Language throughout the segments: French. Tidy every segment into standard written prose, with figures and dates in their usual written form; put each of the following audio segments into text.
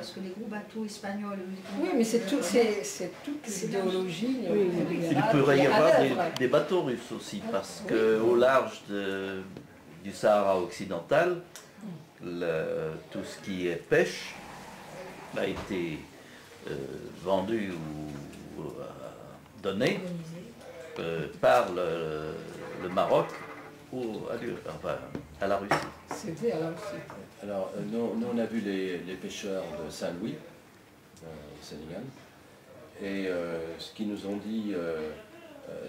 parce que les gros bateaux espagnols... Oui, mais c'est toute l'idéologie. Il pourrait y avoir des bateaux russes aussi, parce qu'au large du Sahara occidental, tout ce qui est pêche a été vendu ou donné par le Maroc à la Russie. C'était à la Russie. Alors, nous, on a vu les pêcheurs de Saint-Louis, au Sénégal, et ce qu'ils nous ont dit,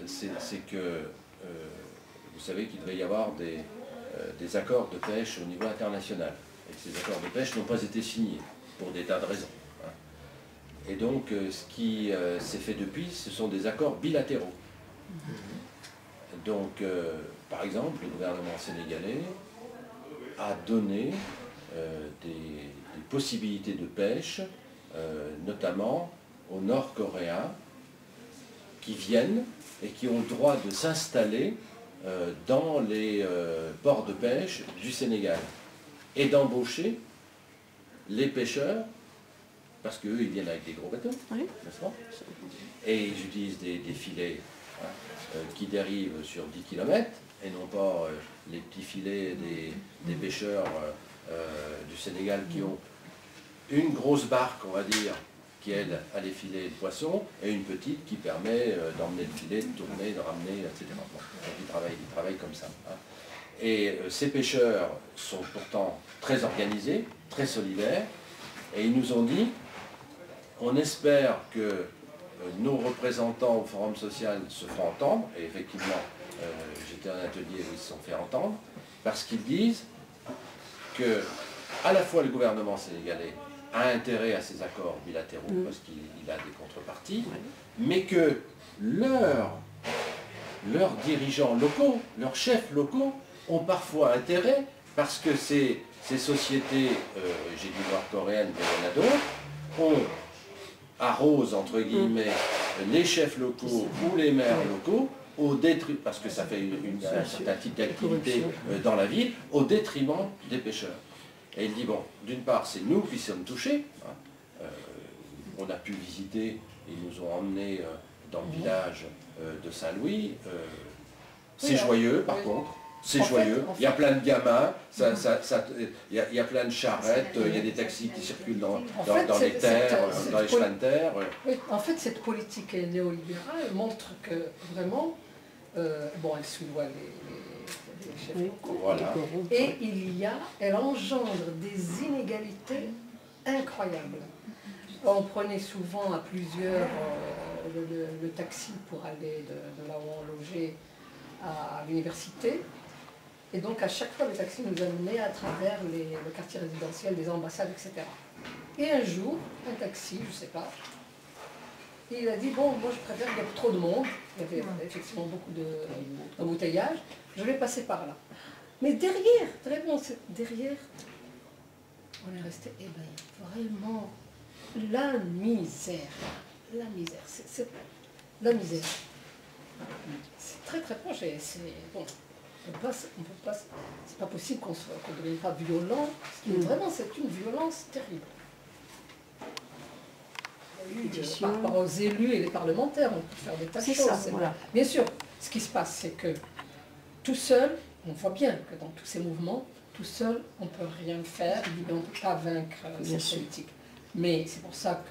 c'est que, vous savez qu'il devait y avoir des accords de pêche au niveau international, et que ces accords de pêche n'ont pas été signés, pour des tas de raisons. Hein. Et donc, ce qui s'est fait depuis, ce sont des accords bilatéraux. Donc, par exemple, le gouvernement sénégalais a donné des possibilités de pêche, notamment aux Nord-Coréens, qui viennent et qui ont le droit de s'installer dans les ports de pêche du Sénégal et d'embaucher les pêcheurs, parce qu'eux, ils viennent avec des gros bateaux, n'est-ce pas? Et ils utilisent des filets qui dérivent sur 10 km, et non pas les petits filets des pêcheurs du Sénégal qui ont une grosse barque, on va dire, qui elle a les filets de poisson, et une petite qui permet d'emmener le filet, de tourner, de ramener, etc. Bon, donc ils travaillent comme ça. Hein. Et ces pêcheurs sont pourtant très organisés, très solidaires, et ils nous ont dit, on espère que nos représentants au Forum social se feront entendre, et effectivement, j'étais à un atelier où ils se sont fait entendre, parce qu'ils disent que à la fois le gouvernement sénégalais a intérêt à ces accords bilatéraux, parce qu'il a des contreparties, mais que leurs dirigeants locaux, leurs chefs locaux, ont parfois intérêt, parce que ces sociétés, j'ai dit nord-coréennes, mais il y en a d'autres, arrosent, entre guillemets, les chefs locaux ou les maires locaux, au détriment, parce que ça fait un certain type d'activité dans la ville, au détriment des pêcheurs. Et il dit, bon, d'une part, c'est nous qui sommes touchés, hein. On a pu visiter, ils nous ont emmenés dans le village de Saint-Louis, c'est joyeux par contre, c'est joyeux, il y a plein de gamins, il y a plein de charrettes, il y a des taxis qui circulent dans les terres, dans les chemins de terre. Oui, en fait, cette politique néolibérale montre que vraiment, bon, elle soudoie les chefs locaux, Voilà. et elle engendre des inégalités incroyables. On prenait souvent à plusieurs le taxi pour aller de là où on logeait à l'université. Et donc à chaque fois, le taxi nous amenait à travers le quartier résidentiel, des ambassades, etc. Et un jour, un taxi, je ne sais pas, il a dit, bon, moi je préfère, il y a trop de monde, il y avait effectivement beaucoup d'embouteillages, je vais passer par là. Mais derrière, on est resté ébahi. Vraiment, la misère, c'est la misère. C'est très très proche, et c'est bon. C'est pas possible qu'on ne devienne pas violent. Vraiment, c'est une violence terrible. Par rapport aux élus et les parlementaires, on peut faire des tas de choses. Voilà. Bien sûr, ce qui se passe, c'est que tout seul, on voit bien que dans tous ces mouvements, tout seul, on ne peut rien faire, on ne peut pas vaincre cette politique. Mais c'est pour ça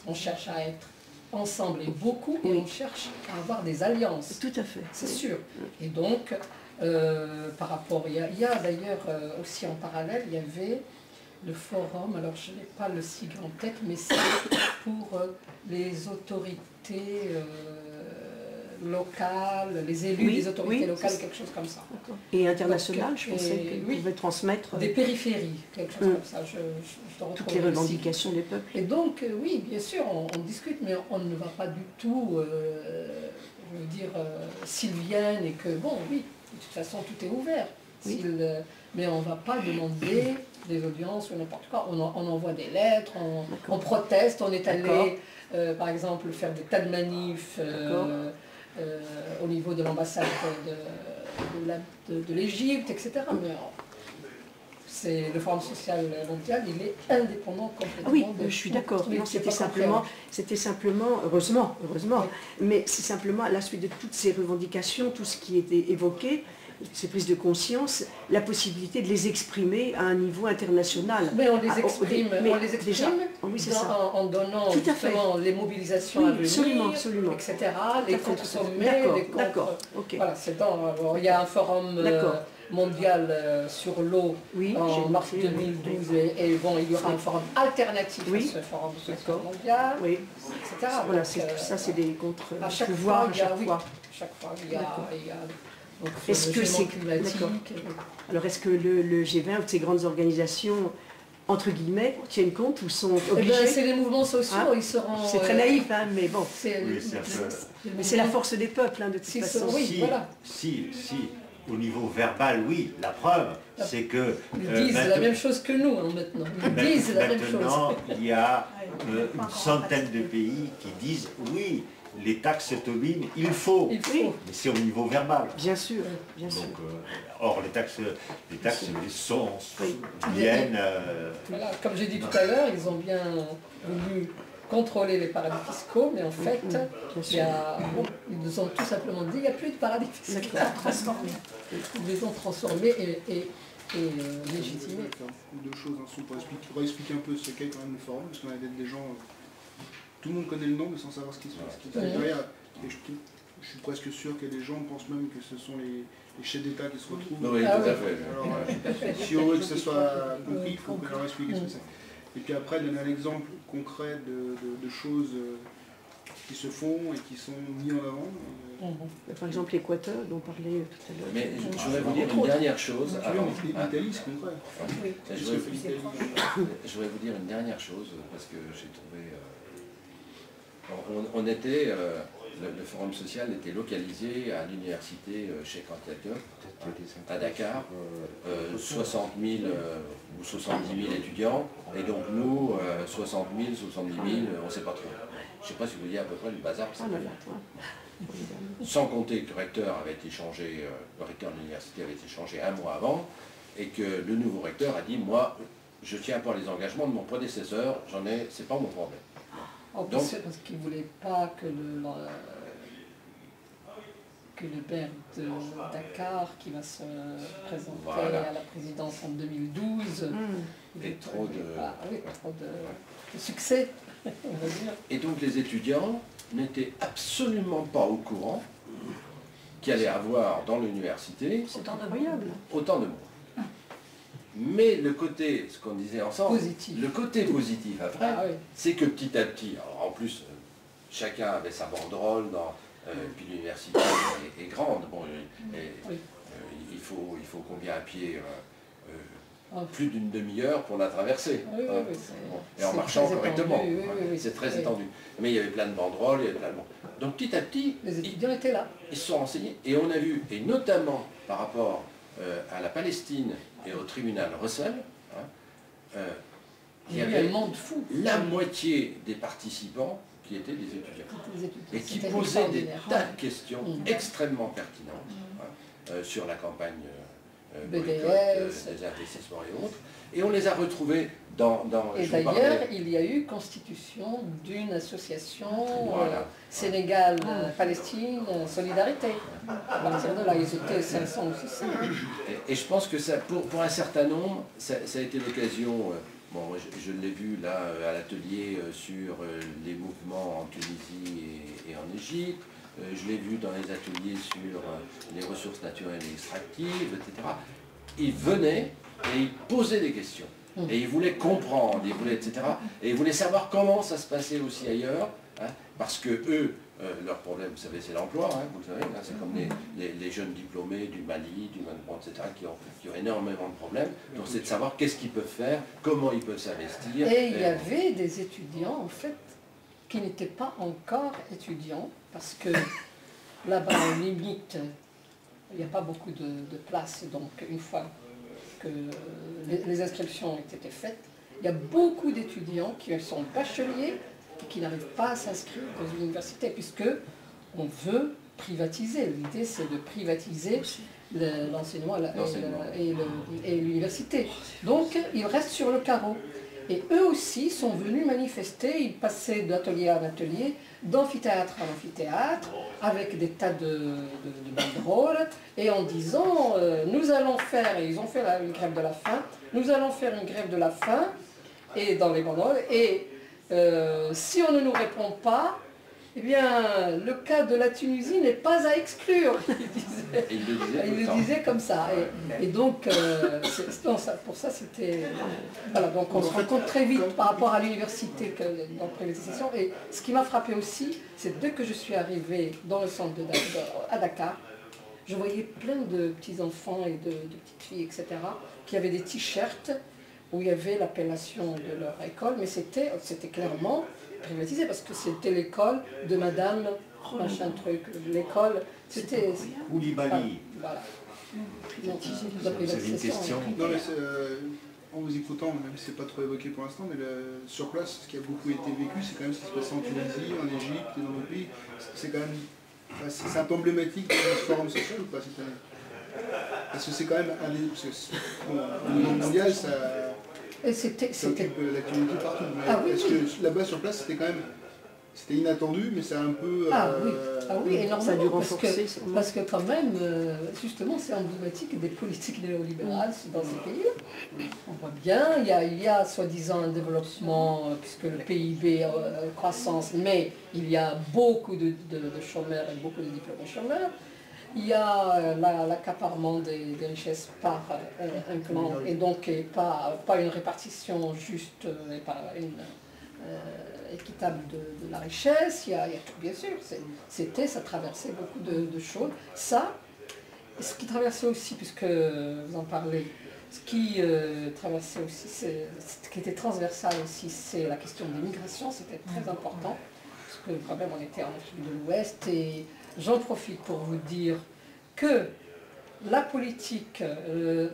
qu'on cherche à être ensemble et beaucoup, et on cherche à avoir des alliances. Tout à fait. C'est sûr. Et donc, par rapport, il y a d'ailleurs aussi en parallèle, il y avait le forum, alors je n'ai pas le sigle en tête, mais c'est pour les autorités locales, les élus des autorités locales, quelque chose comme ça. Et international, je pensais qu'ils pouvaient transmettre... Des périphéries, quelque chose comme ça. Toutes les revendications des peuples. Et donc, oui, bien sûr, on discute, mais on ne va pas du tout, je veux dire, s'ils viennent et que, bon, oui, de toute façon, tout est ouvert. Mais on ne va pas demander des audiences ou n'importe quoi. On envoie des lettres, on proteste, on est allé, par exemple, faire des tas de manifs au niveau de l'ambassade de l'Égypte, etc. Mais Le Forum social mondial, il est indépendant complètement. Ah oui, je suis d'accord. C'était simplement, heureusement, oui. Mais c'est simplement à la suite de toutes ces revendications, tout ce qui était évoqué, ces prises de conscience, la possibilité de les exprimer à un niveau international. Mais on les exprime, déjà, oui, en donnant justement les mobilisations à venir, absolument. etc., les contre-sommets, les contre... D'accord, ok. Voilà, il y a un forum mondial sur l'eau en mars 2012 et bon, il y aura un forum alternatif à ce forum mondial, etc. Voilà, ça c'est des contre-pouvoirs à chaque fois. Il y a est-ce que c'est climatique. Alors est-ce que le G20 ou ces grandes organisations, entre guillemets, tiennent compte ou sont obligés? C'est les mouvements sociaux, ils seront... C'est très naïf, mais bon. Mais c'est la force des peuples, de toute façon. Si, au niveau verbal, oui, la preuve, c'est que... Ils disent la même chose que nous, maintenant. Ils disent la même chose. Maintenant, il y a une centaine de pays qui disent oui, les taxes Tobin, il faut. Mais c'est au niveau verbal. Bien sûr, bien sûr. Or, les taxes viennent... Voilà, comme j'ai dit tout à l'heure, ils ont bien voulu contrôler les paradis fiscaux, mais en fait, ils nous ont tout simplement dit qu'il n'y a plus de paradis fiscaux. Ils les ont transformés et légitimés. Deux choses pour expliquer un peu ce qu'est quand même le forum, parce qu'on a des gens... Tout le monde connaît le nom, mais sans savoir ce qui se fait derrière. Et je suis presque sûr que les gens pensent même que ce sont les chefs d'État qui se retrouvent. Oui, tout à fait. Alors, si on veut que ce soit compris, il faut qu'on leur explique ce que c'est. Et puis après, donner un exemple concret de choses qui se font et qui sont mises en avant. Par exemple, l'Équateur, dont on parlait tout à l'heure. Mais je voudrais vous dire une dernière chose. L'Italie, c'est concret. Je voudrais vous dire une dernière chose, parce que j'ai trouvé... On était, le forum social était localisé à l'université Cheikh Anta Diop à Dakar, 60 000 ou 70 000 étudiants, et donc nous, 60 000, 70 000, on ne sait pas trop. Je ne sais pas si vous voyez à peu près le bazar. Sans compter que le recteur avait été changé, le recteur de l'université avait été changé un mois avant, et que le nouveau recteur a dit, moi, je tiens pas les engagements de mon prédécesseur, c'est pas mon problème. En plus, c'est parce qu'il ne voulait pas que le maire de Dakar, qui va se présenter à la présidence en 2012, et trop de succès, on va dire. Et donc les étudiants n'étaient absolument pas au courant qu'il allait avoir dans l'université autant de monde. Mais le côté, ce qu'on disait ensemble, le côté positif après, c'est que petit à petit, alors en plus, chacun avait sa banderole, puis l'université est grande, bon, il faut combien à pied plus d'une demi-heure pour la traverser, et en marchant correctement, c'est très étendu. Mais il y avait plein de banderoles, donc petit à petit, les étudiants étaient là. Ils se sont renseignés, et on a vu, et notamment par rapport à la Palestine et au tribunal Russell, il y avait la moitié des participants qui étaient des étudiants et qui posaient des tas de questions extrêmement pertinentes sur la campagne BDS, des investissements et autres, et on les a retrouvés dans et d'ailleurs, il y a eu constitution d'une association Sénégal-Palestine Solidarité. Là, ils étaient 500 ou 600. Et je pense que ça, pour un certain nombre, ça a été l'occasion, bon, je l'ai vu là à l'atelier sur les mouvements en Tunisie et en Égypte, je l'ai vu dans les ateliers sur les ressources naturelles et extractives, etc. Ils venaient et ils posaient des questions. Et ils voulaient comprendre, etc. Et ils voulaient savoir comment ça se passait aussi ailleurs, parce que eux, leur problème, vous savez, c'est l'emploi, vous savez, c'est comme les jeunes diplômés du Mali, du Mali, etc., qui ont énormément de problèmes. Donc c'est de savoir qu'est-ce qu'ils peuvent faire, comment ils peuvent s'investir. Et il y avait des étudiants, en fait, qui n'étaient pas encore étudiants, parce que là-bas, en limite, il n'y a pas beaucoup de places, donc une fois que les inscriptions ont été faites, il y a beaucoup d'étudiants qui sont bacheliers et qui n'arrivent pas à s'inscrire dans une université, puisque on veut privatiser. L'idée, c'est de privatiser l'enseignement et l'université. Donc, ils restent sur le carreau. Et eux aussi sont venus manifester, ils passaient d'atelier en atelier, d'amphithéâtre en amphithéâtre, avec des tas de banderoles, et en disant nous allons faire, et ils ont fait une grève de la faim, nous allons faire une grève de la faim, et dans les banderoles, et si on ne nous répond pas, eh bien, le cas de la Tunisie n'est pas à exclure, il le disait comme ça. Et donc, pour ça, c'était... Voilà, donc on se rend compte très vite par rapport à l'université dans la privatisation. Et ce qui m'a frappé aussi, c'est dès que je suis arrivée dans le centre à Dakar, je voyais plein de petits-enfants et de petites filles, etc., qui avaient des t-shirts où il y avait l'appellation de leur école, mais c'était clairement privatisé parce que c'était l'école de madame machin truc, l'école, c'était... Koulibaly. Voilà. C'est une question. Non, mais en vous écoutant, même si c'est pas trop évoqué pour l'instant, mais sur place, ce qui a beaucoup été vécu, c'est quand même ce qui se passait en Tunisie, en Égypte et dans nos pays. C'est quand même... c'est un peu emblématique de notre forum social ou pas cette année? Parce que c'est quand même un des... Parce que, au niveau mondial, ça... Et c'était l'actualité partout. Ah, oui, est-ce que là-bas sur place c'était quand même inattendu, mais c'est un peu. Oui, énormément. Ça a dû renforcer. Parce que quand même, justement, c'est emblématique des politiques néolibérales dans ces pays. On voit bien, il y a soi-disant un développement, puisque le PIB croissance, mais il y a beaucoup de chômeurs et beaucoup de diplômés chômeurs. Il y a l'accaparement des richesses par un clan et donc pas une répartition juste et pas équitable de la richesse. Il y a tout, bien sûr. Ça traversait beaucoup de choses. Ça, ce qui traversait aussi, puisque vous en parlez, ce qui traversait aussi, ce qui était transversal aussi, c'est la question des migrations. C'était très important, parce que quand même on était en Afrique de l'Ouest et j'en profite pour vous dire que la politique,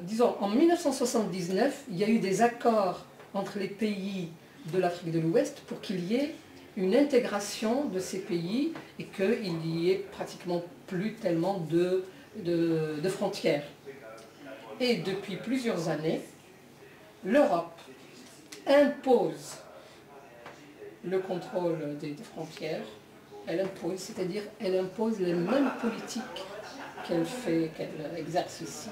disons en 1979, il y a eu des accords entre les pays de l'Afrique de l'Ouest pour qu'il y ait une intégration de ces pays et qu'il n'y ait pratiquement plus tellement de frontières. Et depuis plusieurs années, l'Europe impose le contrôle des frontières. Elle impose, c'est-à-dire elle impose les mêmes politiques qu'elle exerce ici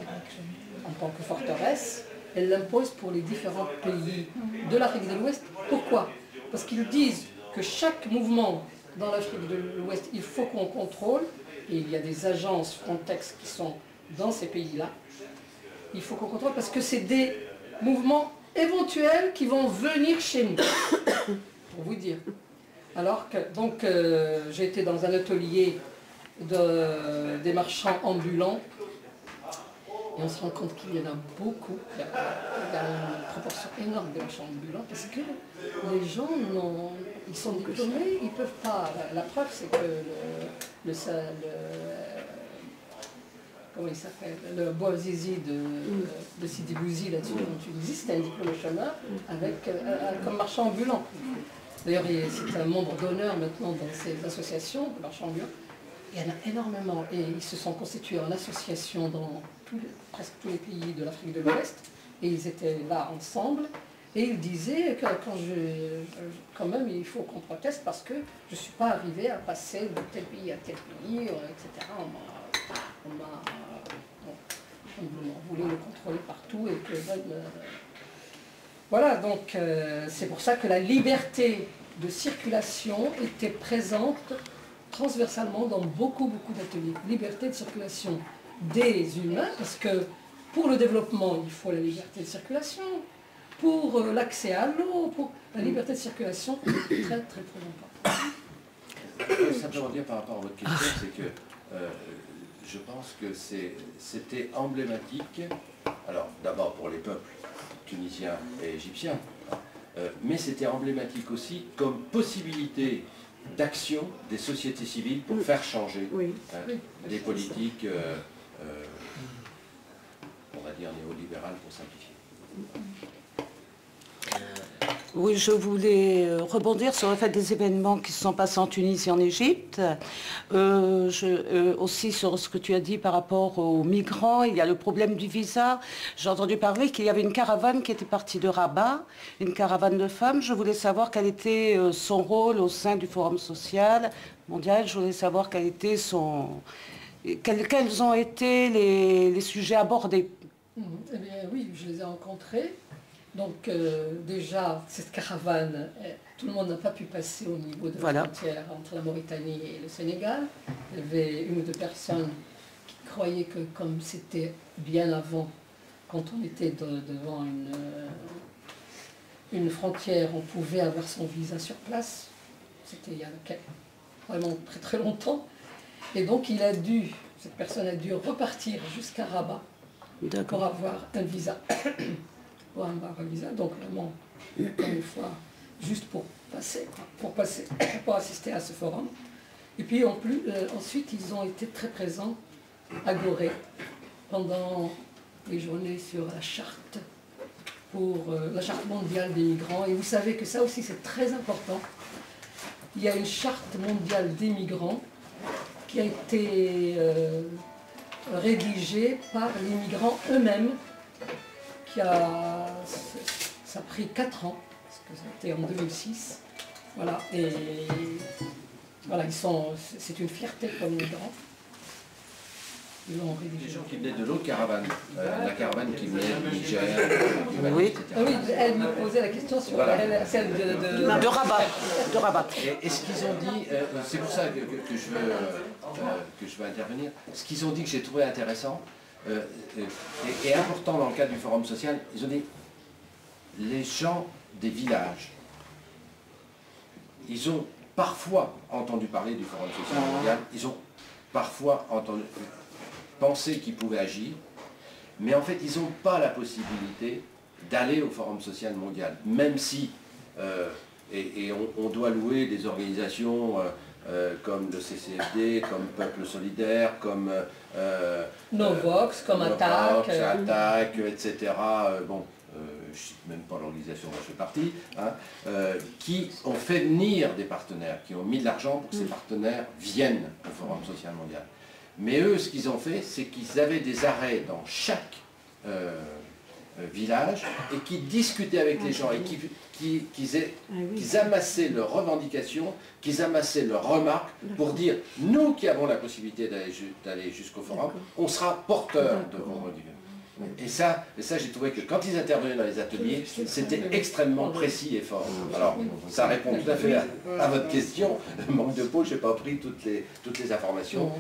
en tant que forteresse. Elle l'impose pour les différents pays de l'Afrique de l'Ouest. Pourquoi? Parce qu'ils disent que chaque mouvement dans l'Afrique de l'Ouest, il faut qu'on contrôle, et il y a des agences Frontex qui sont dans ces pays-là. Il faut qu'on contrôle parce que c'est des mouvements éventuels qui vont venir chez nous, pour vous dire. Alors que, donc, j'ai été dans un atelier des marchands ambulants et on se rend compte qu'il y en a beaucoup, il y a une proportion énorme de marchands ambulants parce que les gens ils sont diplômés, ils ne peuvent pas. La preuve c'est que comment il s'appelle, le Bouazizi de Sidi Bouzi là-dessus en Tunisie, c'était un diplômé chômeur comme marchand ambulant. D'ailleurs, c'est un membre d'honneur maintenant dans ces associations de marchands ambulants. Il y en a énormément et ils se sont constitués en association dans presque tous les pays de l'Afrique de l'Ouest et ils étaient là ensemble et ils disaient que quand même il faut qu'on proteste parce que je ne suis pas arrivé à passer de tel pays à tel pays, etc. On voulait le contrôler partout et que voilà, donc c'est pour ça que la liberté de circulation était présente transversalement dans beaucoup d'ateliers. Liberté de circulation des humains, parce que pour le développement, il faut la liberté de circulation. Pour l'accès à l'eau, pour la liberté de circulation, est très importante. Je veux simplement dire par rapport à votre question, c'est que je pense que c'était emblématique, alors d'abord pour les peuples tunisiens et égyptiens, mais c'était emblématique aussi comme possibilité d'action des sociétés civiles pour faire changer des politiques, on va dire néolibérales pour simplifier. Oui, je voulais rebondir sur le fait des événements qui se sont passés en Tunisie et en Égypte. Aussi sur ce que tu as dit par rapport aux migrants, il y a le problème du visa. J'ai entendu parler qu'il y avait une caravane qui était partie de Rabat, une caravane de femmes. Je voulais savoir quel était son rôle au sein du Forum social mondial. Je voulais savoir quels ont été les sujets abordés. Eh bien oui, je les ai rencontrés. Donc déjà, cette caravane, tout le monde n'a pas pu passer au niveau de la frontière entre la Mauritanie et le Sénégal. Il y avait une ou deux personnes qui croyaient que comme c'était bien avant, quand on était devant une frontière, on pouvait avoir son visa sur place. C'était il y a vraiment très très longtemps. Et donc cette personne a dû repartir jusqu'à Rabat pour avoir un visa. Pour avoir un visa, donc vraiment, encore une fois, juste pour assister à ce forum. Et puis ensuite, ils ont été très présents à Gorée pendant les journées sur la charte, la charte mondiale des migrants. Et vous savez que ça aussi, c'est très important. Il y a une charte mondiale des migrants qui a été rédigée par les migrants eux-mêmes. Ça a pris 4 ans, parce que c'était en 2006. Voilà, et voilà, c'est une fierté pour les migrants. Ils l'ont rédigé. Les gens qui venaient de l'autre caravane, la caravane qui venait du Niger, oui. Oui, elle me posait la question sur celle de Rabat. Et ce qu'ils ont dit, c'est pour ça que je veux intervenir, ce qu'ils ont dit que j'ai trouvé intéressant, et important dans le cadre du Forum social, ils ont dit les gens des villages, ils ont parfois entendu parler du Forum social mondial, ils ont parfois pensé qu'ils pouvaient agir, mais en fait ils n'ont pas la possibilité d'aller au Forum social mondial, même si, on doit louer des organisations comme le CCFD, comme Peuple Solidaire, comme Novox, comme Attaque, etc. Je ne cite même pas l'organisation dont je fais partie, qui ont fait venir des partenaires, qui ont mis de l'argent pour que ces partenaires viennent au Forum social mondial. Mais eux, ce qu'ils ont fait, c'est qu'ils avaient des arrêts dans chaque village et qui discutaient avec les gens et qu'ils amassaient leurs revendications, qu'ils amassaient leurs remarques pour dire, nous qui avons la possibilité d'aller jusqu'au forum, on sera porteurs de vos revendications. Et ça j'ai trouvé que quand ils intervenaient dans les ateliers, c'était extrêmement précis et fort. Alors, ça répond tout à fait à votre question. Manque de peau, je n'ai pas pris toutes les informations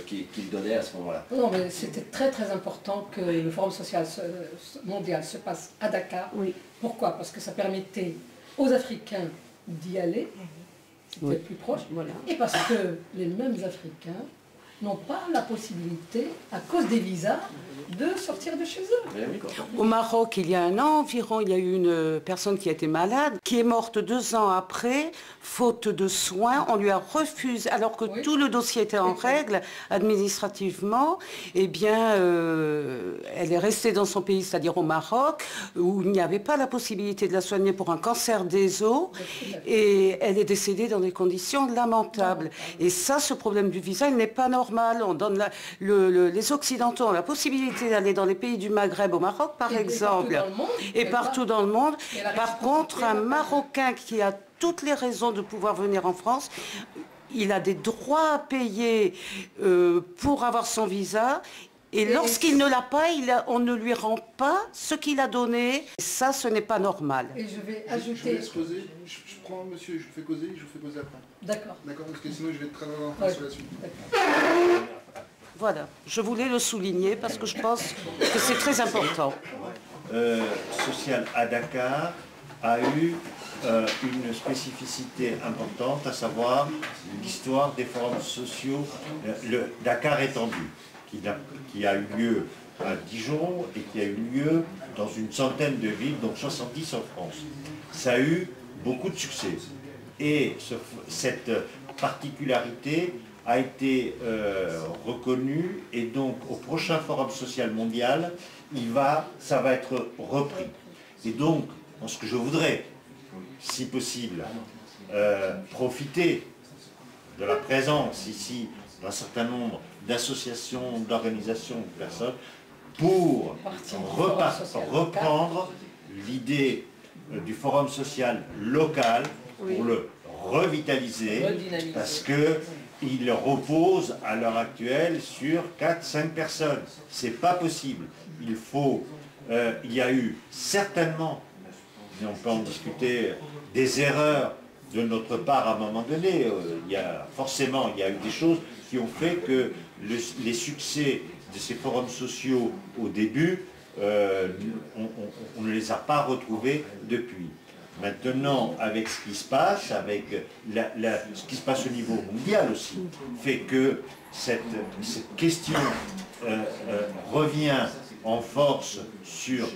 qu'ils donnaient à ce moment-là. Non, mais c'était très très important que le Forum social mondial se passe à Dakar. Oui. Pourquoi? Parce que ça permettait aux Africains d'y aller, c'était plus proche, et parce que les mêmes Africains n'ont pas la possibilité, à cause des visas, de sortir de chez eux. Au Maroc, il y a 1 an environ, il y a eu une personne qui a été malade, qui est morte 2 ans après, faute de soins. On lui a refusé, alors que tout le dossier était en règle administrativement, eh bien, elle est restée dans son pays, c'est-à-dire au Maroc, où il n'y avait pas la possibilité de la soigner pour un cancer des os, et elle est décédée dans des conditions lamentables. Et ça, ce problème du visa, il n'est pas normal. On donne les Occidentaux ont la possibilité d'aller dans les pays du Maghreb, au Maroc par exemple, et partout dans le monde. Par contre, un Marocain qui a toutes les raisons de pouvoir venir en France, il a des droits à payer pour avoir son visa. Et lorsqu'il ne l'a pas, on ne lui rend pas ce qu'il a donné. Et ça, ce n'est pas normal. Et je vais ajouter... Je laisse causer. Je prends monsieur, je vous fais causer, je vous fais causer après. D'accord. D'accord, parce que sinon je vais être très en sur la suite. Voilà, je voulais le souligner parce que je pense que c'est très important. Social à Dakar a eu une spécificité importante, à savoir l'histoire des forums sociaux, le Dakar étendu, qui a eu lieu à Dijon et qui a eu lieu dans une centaine de villes, donc 70 en France. Ça a eu beaucoup de succès. Et cette particularité a été reconnue, et donc au prochain Forum social mondial, ça va être repris. Et donc, ce que je voudrais si possible, profiter de la présence ici d'un certain nombre d'associations, d'organisations, de personnes, pour reprendre l'idée du forum social local, pour le revitaliser, parce qu'il repose à l'heure actuelle sur 4-5 personnes. C'est pas possible. Il y a eu certainement, on peut en discuter, des erreurs de notre part à un moment donné. Il y a eu des choses qui ont fait que les succès de ces forums sociaux au début, on ne les a pas retrouvés depuis. Maintenant, avec ce qui se passe, avec ce qui se passe au niveau mondial aussi, fait que cette question revient en force sur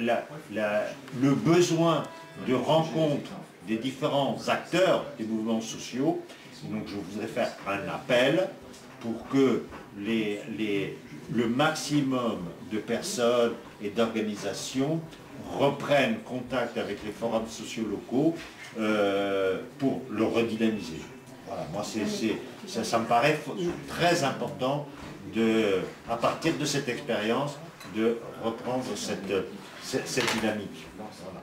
le besoin de rencontre des différents acteurs des mouvements sociaux. Donc je voudrais faire un appel pour que le maximum de personnes et d'organisations reprennent contact avec les forums sociaux locaux pour le redynamiser. Voilà, moi ça me paraît très important à partir de cette expérience de reprendre cette dynamique. Voilà.